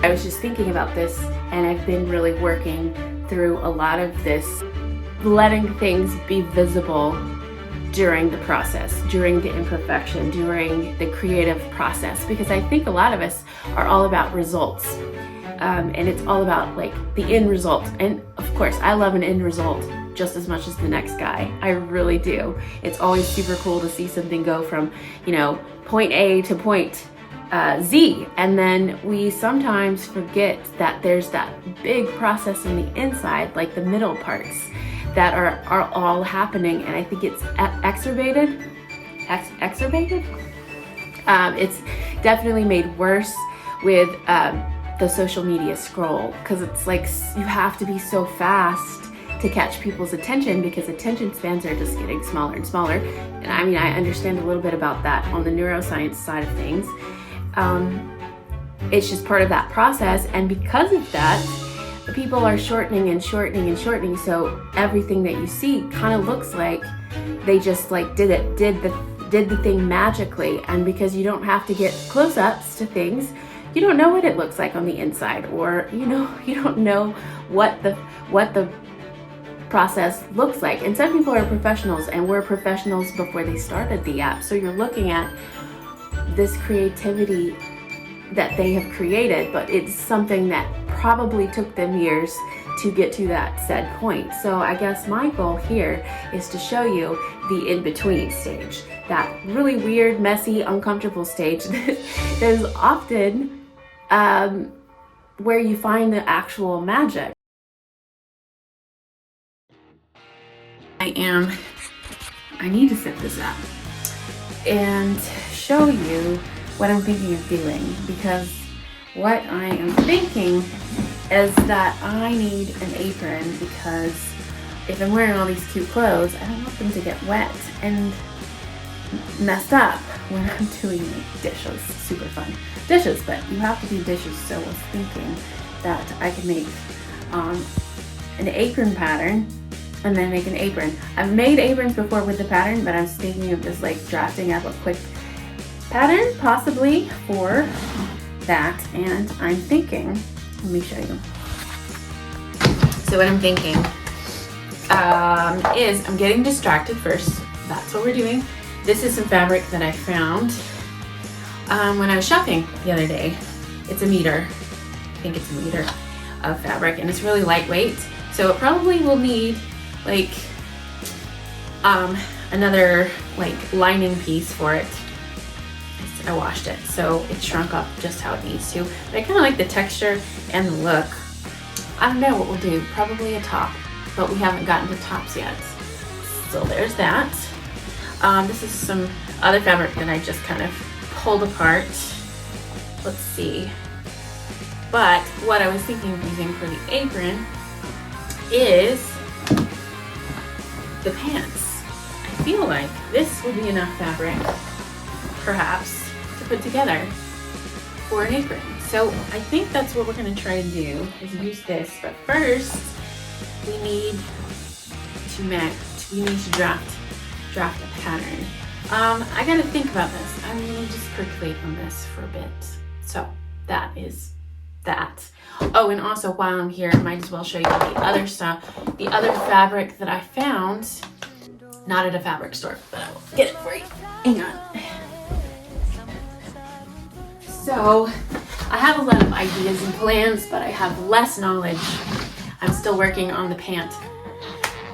I was just thinking about this, and I've been really working through a lot of this, letting things be visible during the process, during the imperfection, during the creative process, because I think a lot of us are all about results. And it's all about like the end result. And of course, I love an end result just as much as the next guy. I really do. It's always super cool to see something go from, point A to point Z. And then we sometimes forget that there's that big process in the inside, like the middle parts, that are all happening. And I think it's exacerbated. It's definitely made worse with the social media scroll, because it's like you have to be so fast to catch people's attention, because attention spans are just getting smaller and smaller. And I mean, I understand a little bit about that on the neuroscience side of things. It's just part of that process, and because of that, people are shortening and shortening and shortening, so everything that you see kind of looks like they just like did the thing magically. And because you don't have to get close-ups to things, you don't know what it looks like on the inside, or you don't know what the process looks like. And some people are professionals, and were professionals before they started the app. So you're looking at this creativity that they have created, but it's something that probably took them years to get to that said point. So I guess my goal here is to show you the in-between stage, that really weird, messy, uncomfortable stage that is often where you find the actual magic. I need to set this up and show you what I'm thinking of doing, because what I am thinking is that I need an apron, because if I'm wearing all these cute clothes, I don't want them to get wet and messed up when I'm doing dishes. Super fun dishes, but you have to do dishes. So I was thinking that I could make an apron pattern and then make an apron. I've made aprons before with the pattern, but I'm thinking of just like drafting up a quick pattern possibly for that. And I'm thinking, let me show you. So what I'm thinking is I'm getting distracted first. That's what we're doing. This is some fabric that I found when I was shopping the other day. It's a meter. I think it's a meter of fabric, and it's really lightweight. So it probably will need like another like lining piece for it. I washed it, so it shrunk up just how it needs to. But I kind of like the texture and the look. I don't know what we'll do. Probably a top, but we haven't gotten to tops yet. So there's that. This is some other fabric that I just kind of pulled apart. Let's see. But what I was thinking of using for the apron is the pants. I feel like this would be enough fabric, perhaps, to put together for an apron. So I think that's what we're going to try to do, is use this. But first, we need to draft a pattern. I got to think about this. I'm going to just percolate on this for a bit. So that is that. Oh, and also while I'm here, I might as well show you the other stuff, the other fabric that I found, not at a fabric store, but I will get it for you. Hang on. So I have a lot of ideas and plans, but I have less knowledge. I'm still working on the pant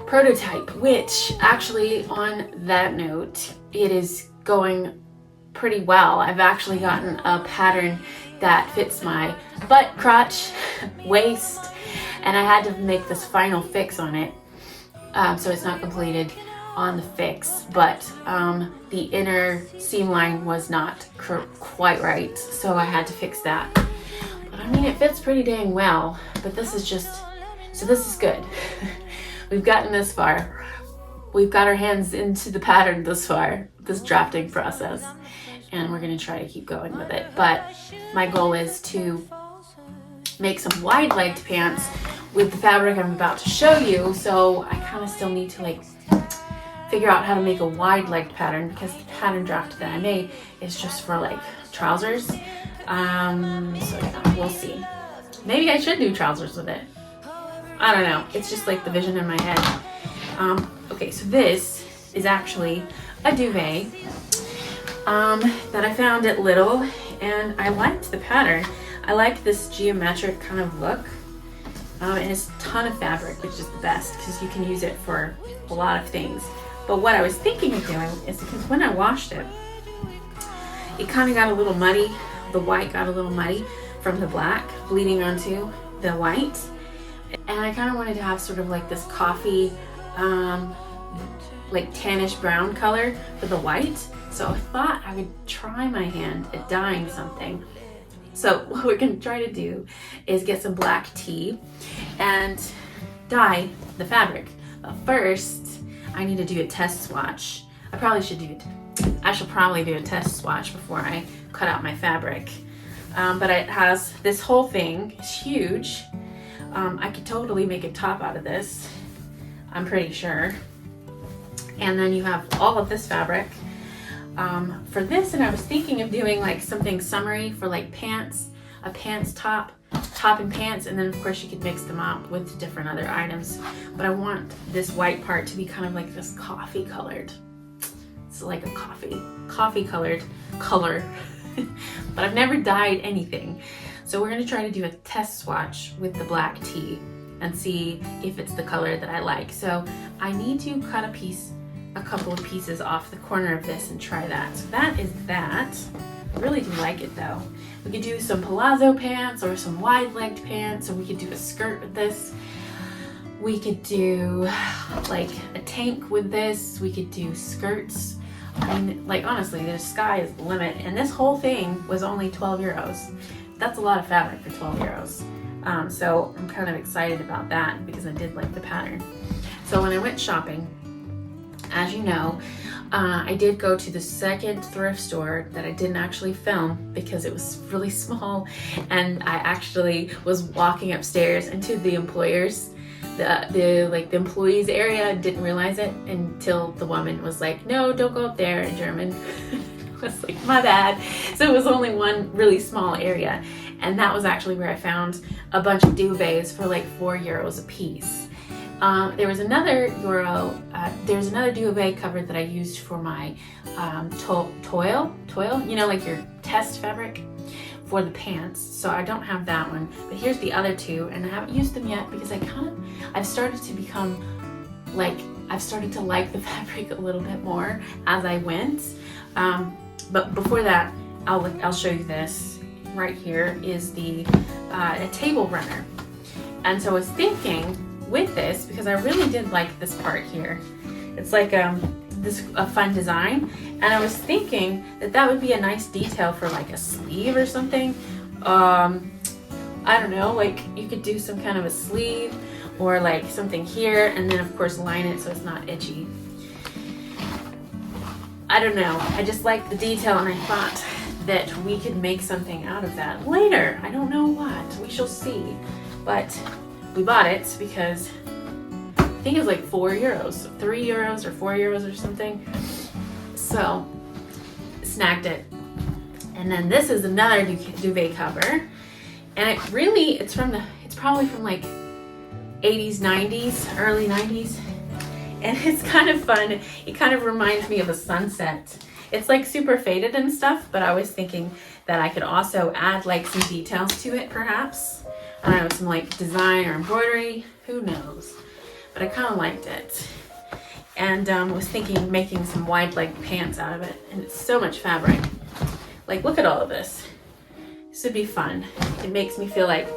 prototype, which actually, on that note, it is going pretty well. I've actually gotten a pattern that fits my butt, crotch, waist, and I had to make this final fix on it. So it's not completed on the fix, but the inner seam line was not quite right, so I had to fix that. But I mean, it fits pretty dang well, but this is good. We've gotten this far. We've got our hands into the pattern this far, this drafting process, and we're gonna try to keep going with it. But my goal is to make some wide-legged pants with the fabric I'm about to show you, so I kind of still need to like figure out how to make a wide-legged pattern, because the pattern draft that I made is just for like trousers. So yeah, we'll see. Maybe I should do trousers with it. I don't know. It's just like the vision in my head. Okay, so this is actually a duvet that I found at Lidl, and I liked the pattern. I like this geometric kind of look, and it's a ton of fabric, which is the best because you can use it for a lot of things. But what I was thinking of doing is, because when I washed it, it kind of got a little muddy. The white got a little muddy from the black bleeding onto the white, and I kind of wanted to have sort of like this coffee like tannish brown color for the white. So I thought I would try my hand at dyeing something. So what we're gonna try to do is get some black tea and dye the fabric. But first, I need to do a test swatch. I should probably do a test swatch before I cut out my fabric. But it has this whole thing. It's huge. I could totally make a top out of this, I'm pretty sure. And then you have all of this fabric for this, and I was thinking of doing like something summery for like pants, a pants top and pants, and then of course you could mix them up with different other items. But I want this white part to be kind of like this coffee colored. It's like a coffee colored color. But I've never dyed anything. So we're gonna try to do a test swatch with the black tea and see if it's the color that I like. So I need to cut a couple of pieces off the corner of this and try that. So that is that. I really do like it though. We could do some palazzo pants or some wide-legged pants, or we could do a skirt with this. We could do like a tank with this. We could do skirts. I mean, like honestly, the sky is the limit. And this whole thing was only 12 euros. That's a lot of fabric for 12 euros. So I'm kind of excited about that because I did like the pattern. So when I went shopping, as you know, I did go to the second thrift store that I didn't actually film because it was really small, and I actually was walking upstairs into the employers, the employees area. Didn't realize it until the woman was like, "No, don't go up there," in German. I was like, my bad. So it was only one really small area, and that was actually where I found a bunch of duvets for like 4 euros a piece. There was another duvet cover that I used for my toil, you know, like your test fabric for the pants. So I don't have that one, but here's the other two, and I haven't used them yet because I've started to like the fabric a little bit more as I went. But before that, I'll show you this. Right here is a table runner, and so I was thinking with this, because I really did like this part here. It's like a fun design, and I was thinking that would be a nice detail for like a sleeve or something. I don't know, like you could do some kind of a sleeve or like something here, and then of course line it so it's not itchy. I don't know, I just like the detail, and I thought that we could make something out of that later. I don't know what, we shall see. But we bought it because I think it was like 4 euros, 3 euros or 4 euros or something. So snagged it. And then this is another duvet cover, and it's probably from like 80s, 90s, early 90s. And it's kind of fun. It kind of reminds me of a sunset. It's like super faded and stuff, but I was thinking that I could also add like some details to it perhaps. I don't know, some like design or embroidery, who knows, but I kind of liked it. And was thinking making some wide leg pants out of it, and it's so much fabric. Like, look at all of this. This would be fun. It makes me feel like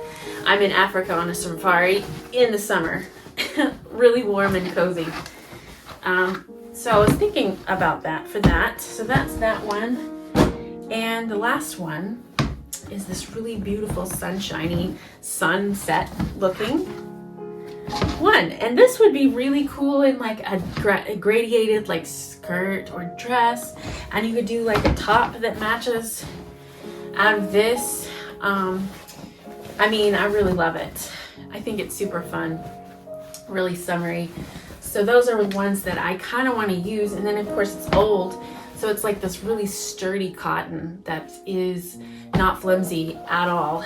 I'm in Africa on a safari in the summer. Really warm and cozy. So I was thinking about that for that. So that's that one. And the last one is this really beautiful sunshiny sunset looking one, and this would be really cool in like a gradiated like skirt or dress, and you could do like a top that matches out of this. I mean, I really love it. I think it's super fun, really summery. So those are the ones that I kind of want to use, and then of course it's old, so it's like this really sturdy cotton that is not flimsy at all.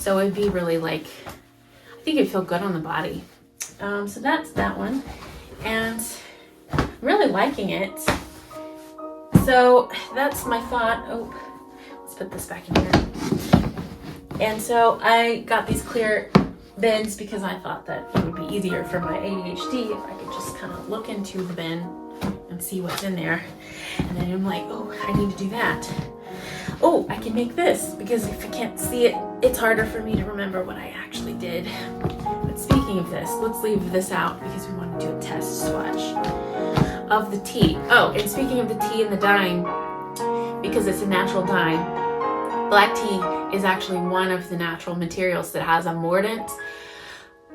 So it'd be really like, I think it'd feel good on the body. So that's that one. And I'm really liking it. So that's my thought. Oh, let's put this back in here. And so I got these clear bins because I thought that it would be easier for my ADHD if I could just kind of look into the bin and see what's in there. And then I'm like, oh, I need to do that. Oh, I can make this, because if I can't see it, it's harder for me to remember what I actually did. But speaking of this, let's leave this out because we want to do a test swatch of the tea. Oh, and speaking of the tea and the dyeing, because it's a natural dye, black tea is actually one of the natural materials that has a mordant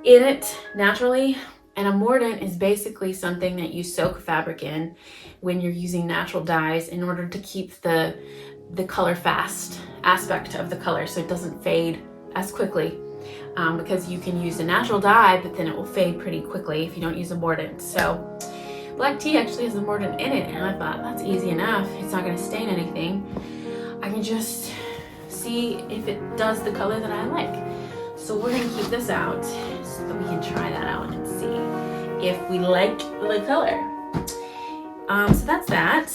in it naturally. And a mordant is basically something that you soak fabric in when you're using natural dyes in order to keep the color fast aspect of the color so it doesn't fade as quickly. Because you can use a natural dye, but then it will fade pretty quickly if you don't use a mordant. So black tea actually has a mordant in it, and I thought that's easy enough. It's not going to stain anything. I can just see if it does the color that I like. So we're going to keep this out so that we can try that out and see if we like the color. So that's that.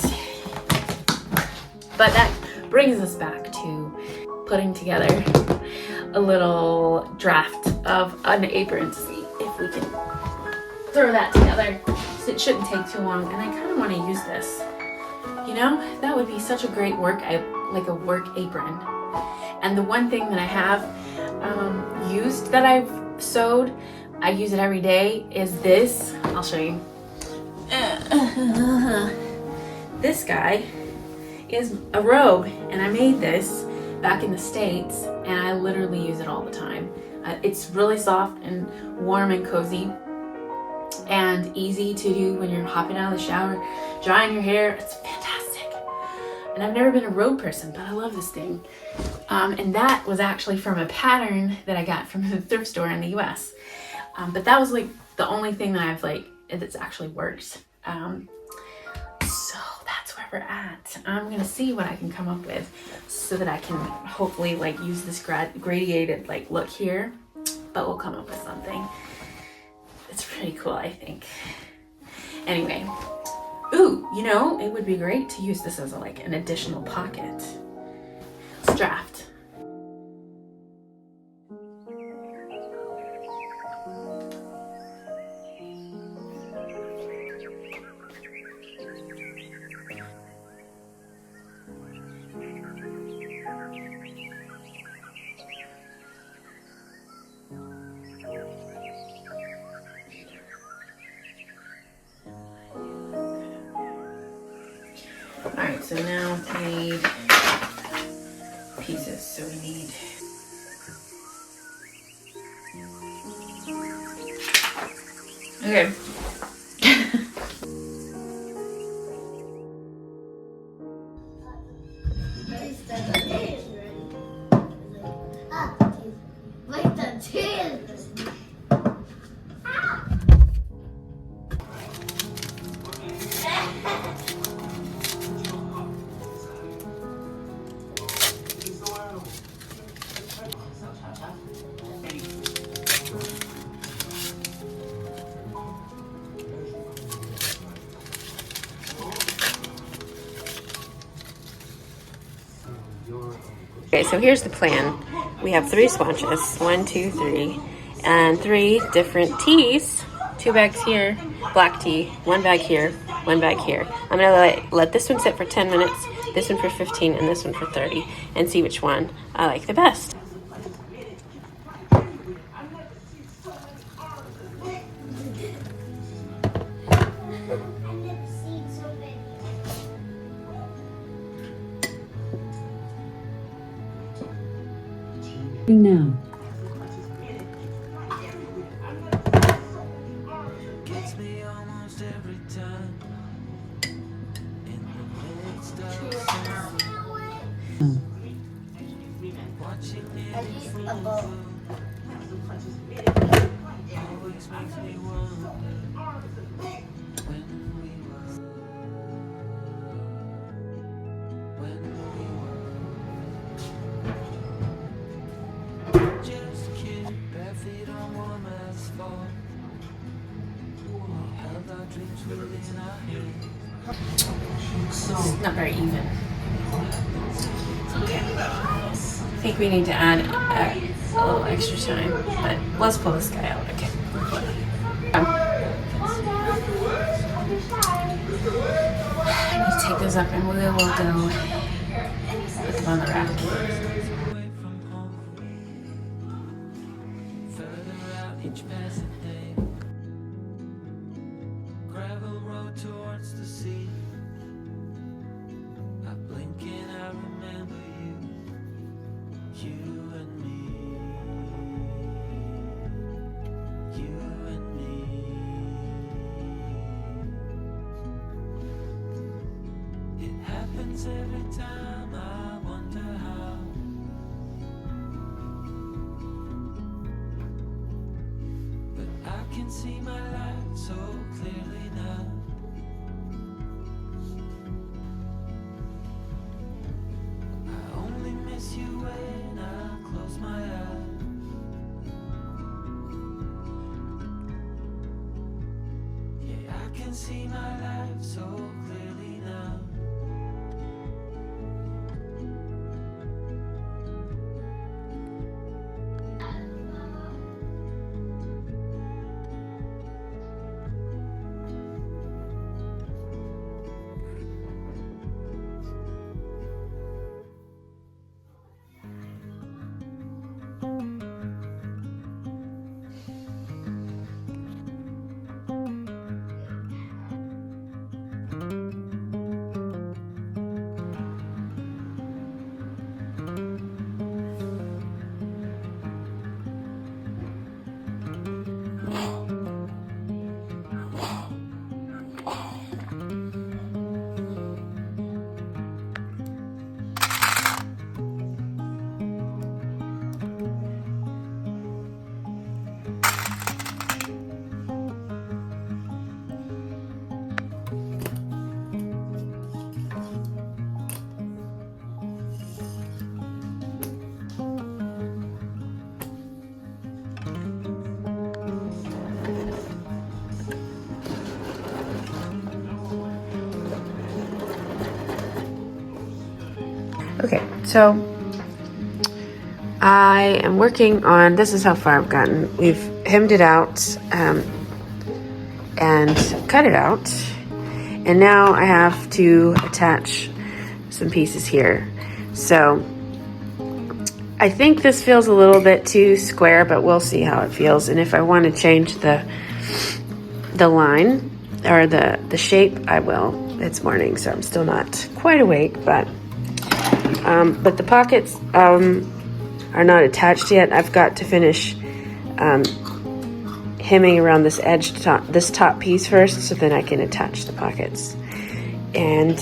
But that brings us back to putting together a little draft of an apron to see if we can throw that together. So it shouldn't take too long, and I kind of want to use this. You know, that would be such a great work apron. And the one thing that I have used that I've sewed, I use it every day, is this. I'll show you. This guy is a robe, and I made this back in the States, and I literally use it all the time. It's really soft and warm and cozy and easy to do when you're hopping out of the shower, drying your hair. It's fantastic. And I've never been a robe person, but I love this thing. And that was actually from a pattern that I got from a thrift store in the US. But that was like the only thing that I've that's actually worked. So that's where we're at. I'm gonna see what I can come up with so that I can hopefully use this gradiated look here, but we'll come up with something. It's pretty cool, I think. Anyway, ooh, you know, it would be great to use this as an additional pocket. Let's draft. Alright, so now we need pieces. So we need okay. Okay, so here's the plan. We have 3 swatches, 1, 2, 3, and 3 different teas. 2 bags here, black tea, 1 bag here, 1 bag here. I'm gonna let this one sit for 10 minutes, this one for 15, and this one for 30, and see which one I like the best. Now. It's not very even. Okay. I think we need to add a little extra time, but let's pull this guy out. Okay. I need to take those up and we will go put them on the rack. Gravel road towards the sea. I blink and I remember you, you and me, you and me. It happens every time, I wonder how. But I can see my life so clearly now. I only miss you when I close my eyes. Yeah, I can see my life so clearly now. Okay, so I am working on, this is how far I've gotten. We've hemmed it out and cut it out. And now I have to attach some pieces here. So I think this feels a little bit too square, but we'll see how it feels. And if I want to change the line or the shape, I will. It's morning, so I'm still not quite awake, but the pockets are not attached yet. I've got to finish hemming around this this top piece first, so then I can attach the pockets and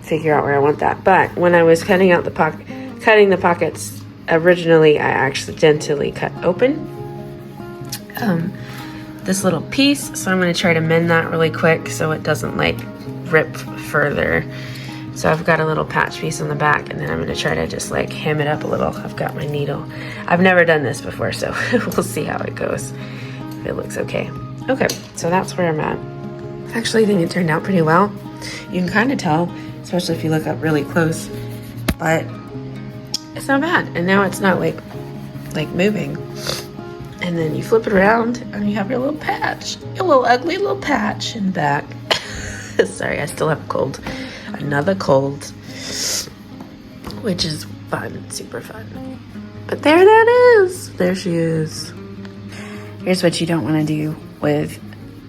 figure out where I want that. But when I was cutting the pockets originally, I accidentally cut open this little piece, so I'm going to try to mend that really quick so it doesn't like rip further. So I've got a little patch piece on the back, and then I'm going to try to just like hem it up a little. I've got my needle. I've never done this before, so we'll see how it goes, if it looks okay. Okay, so that's where I'm at. I actually think it turned out pretty well. You can kind of tell, especially if you look up really close, but it's not bad. And now it's not like moving. And then you flip it around and you have your little patch, your little ugly little patch in the back. Sorry, I still have a cold. Another cold, which is fun, super fun. But there that is. There she is. Here's what you don't want to do with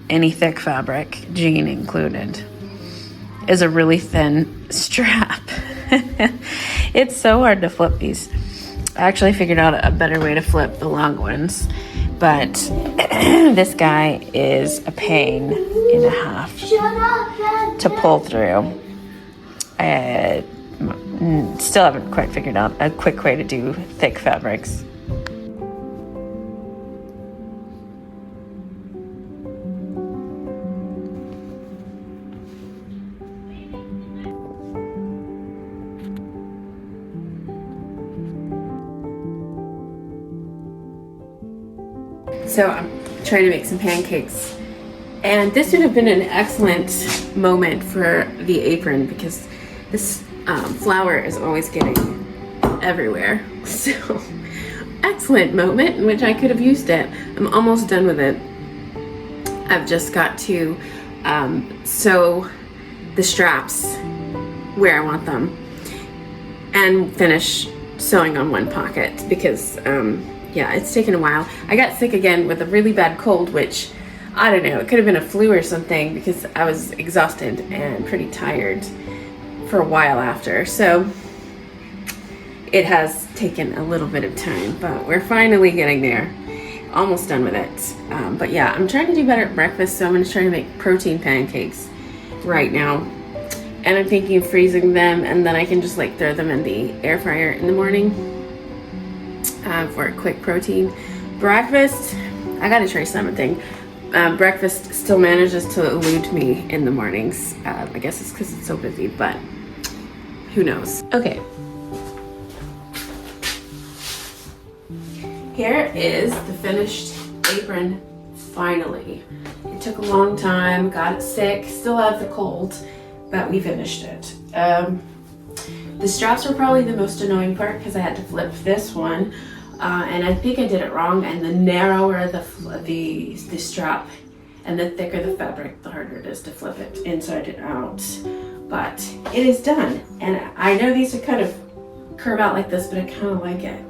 any thick fabric, jean included, is a really thin strap. It's so hard to flip these. I actually figured out a better way to flip the long ones, but this guy is a pain and a half to pull through. I still haven't quite figured out a quick way to do thick fabrics. So I'm trying to make some pancakes, And this would have been an excellent moment for the apron because this flour is always getting everywhere. So excellent moment in which I could have used it. I'm almost done with it. I've just got to sew the straps where I want them and finish sewing on one pocket because yeah, it's taken a while. I got sick again with a really bad cold, which I don't know, it could have been a flu or something because I was exhausted and pretty tired for a while after. So it has taken a little bit of time, but we're finally getting there. Almost done with it. But yeah, I'm trying to do better at breakfast, so I'm gonna try to make protein pancakes right now. And I'm thinking of freezing them, and then I can just like throw them in the air fryer in the morning for a quick protein. Breakfast, I gotta try something. Breakfast still manages to elude me in the mornings. I guess it's because it's so busy, but who knows? Okay. Here is the finished apron, finally. It took a long time, got sick, still have the cold, but we finished it. The straps were probably the most annoying part because I had to flip this one. And I think I did it wrong, and the narrower the strap and the thicker the fabric, the harder it is to flip it inside and out. But it is done, and I know these are kind of curve out like this, but I kind of like it.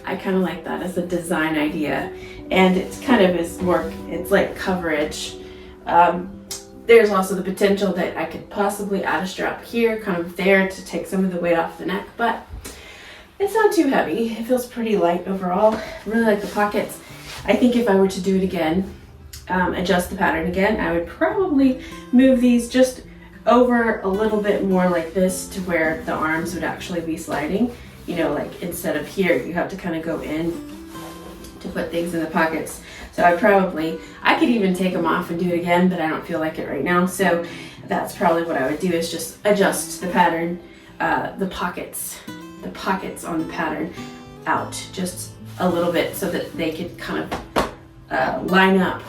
I kind of like that as a design idea, and it's kind of it's like coverage. There's also the potential that I could possibly add a strap here, kind of there to take some of the weight off the neck, but it's not too heavy. It feels pretty light overall. Really like the pockets. I think if I were to do it again, adjust the pattern again, I would probably move these just over a little bit more like this to where the arms would actually be sliding. You know, like instead of here, you have to kind of go in to put things in the pockets. So I could even take them off and do it again, but I don't feel like it right now. So that's probably what I would do, is just adjust the pattern, the pockets on the pattern out just a little bit so that they could kind of line up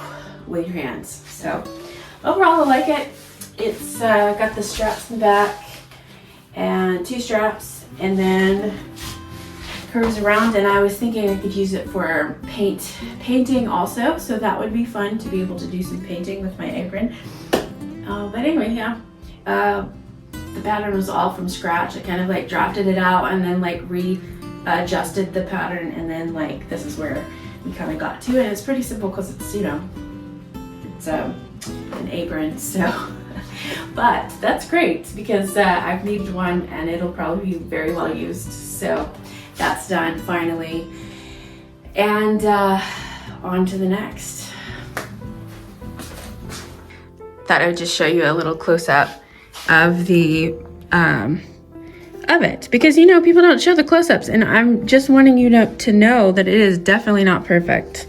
with your hands. So overall, I like it. It's got the straps in the back and 2 straps, and then curves around, and I was thinking I could use it for painting also, so that would be fun to be able to do some painting with my apron. But anyway, yeah. The pattern was all from scratch. I kind of like drafted it out and then like readjusted the pattern, and then like this is where we kind of got to it. And it's pretty simple because it's, you know, it's an apron, so but that's great because I've needed one and it'll probably be very well used. So that's done finally, and on to the next. Thought I would just show you a little close-up of the of it, because you know people don't show the close-ups, and I'm just wanting you to know that it is definitely not perfect.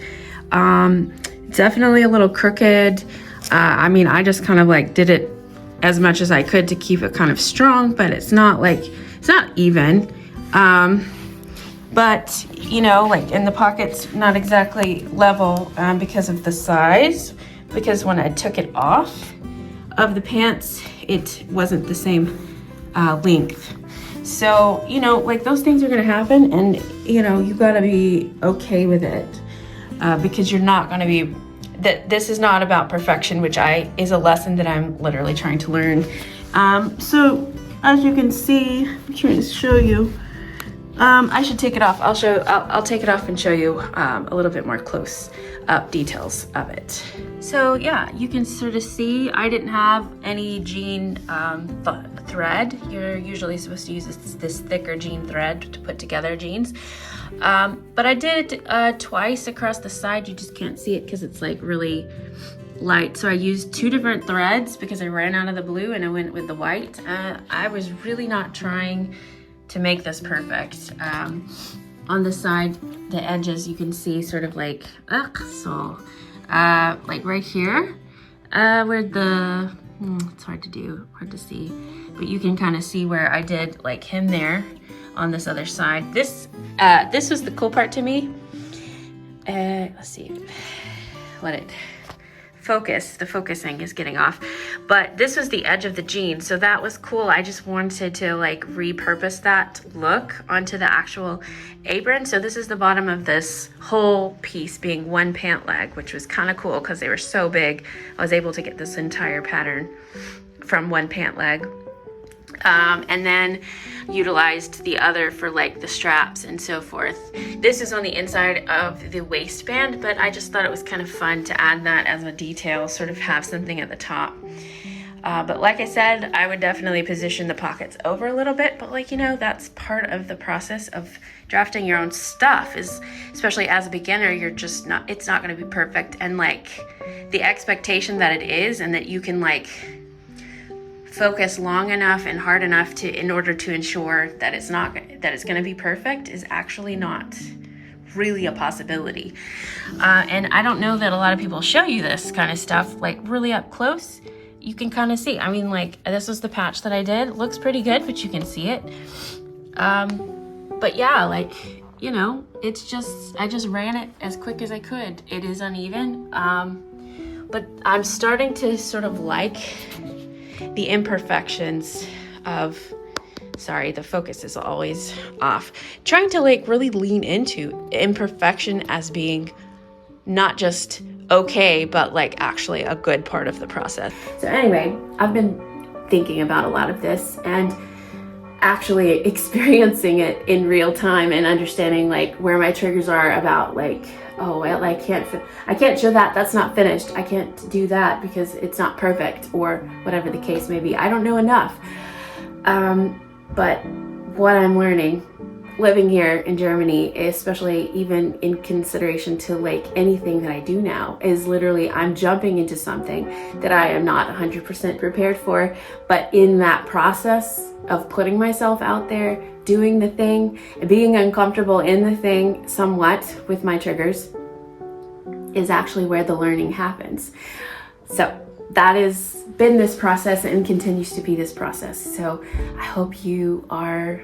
Definitely a little crooked. I mean, I just kind of like did it as much as I could to keep it kind of strong, but it's not even. But you know, like in the pockets, not exactly level because of the size, because when I took it off of the pants, it wasn't the same length. So, you know, like those things are gonna happen, and you know, you gotta be okay with it because you're not gonna be, this is not about perfection, which is a lesson that I'm literally trying to learn. So as you can see, I'm trying to show you, I should take it off. I'll take it off and show you a little bit more close up details of it. So yeah, you can sort of see I didn't have any jean thread. You're usually supposed to use this thicker jean thread to put together jeans. But I did it twice across the side. You just can't see it because it's like really light. So I used 2 different threads because I ran out of the blue and I went with the white. I was really not trying to make this perfect. On the side, the edges, you can see sort of like, like right here, where the, it's hard to see, but you can kind of see where I did like him there on this other side. This was the cool part to me. Let's see, let it the focusing is getting off. But this was the edge of the jean, so that was cool. I just wanted to like repurpose that look onto the actual apron. So this is the bottom of this whole piece being one pant leg, which was kind of cool because they were so big. I was able to get this entire pattern from one pant leg. And then utilized the other for like the straps and so forth. This is on the inside of the waistband, but I just thought it was kind of fun to add that as a detail, sort of have something at the top. But like I said, I would definitely position the pockets over a little bit, but like, you know, that's part of the process of drafting your own stuff, is especially as a beginner, it's not going to be perfect. And like the expectation that it is, and that you can like focus long enough and hard enough in order to ensure that it's going to be perfect, is actually not really a possibility. And I don't know that a lot of people show you this kind of stuff like really up close. You can kind of see. I mean, like, this was the patch that I did. It looks pretty good, but you can see it. But yeah, like, you know, I just ran it as quick as I could. It is uneven, but I'm starting to sort of like the imperfections of, sorry, the focus is always off. Trying to like really lean into imperfection as being not just okay, but like actually a good part of the process. So anyway, I've been thinking about a lot of this and actually experiencing it in real time and understanding like where my triggers are about like, oh, well, I can't show that, that's not finished. I can't do that because it's not perfect, or whatever the case may be. I don't know enough. But what I'm learning living here in Germany, especially even in consideration to like anything that I do now, is literally I'm jumping into something that I am not 100% prepared for. But in that process of putting myself out there, doing the thing, and being uncomfortable in the thing somewhat with my triggers, is actually where the learning happens. So that has been this process and continues to be this process. So I hope you are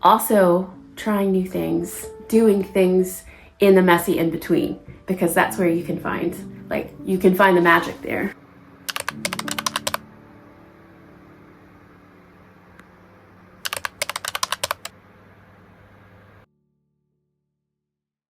also trying new things, doing things in the messy in between, because that's where you can find the magic there.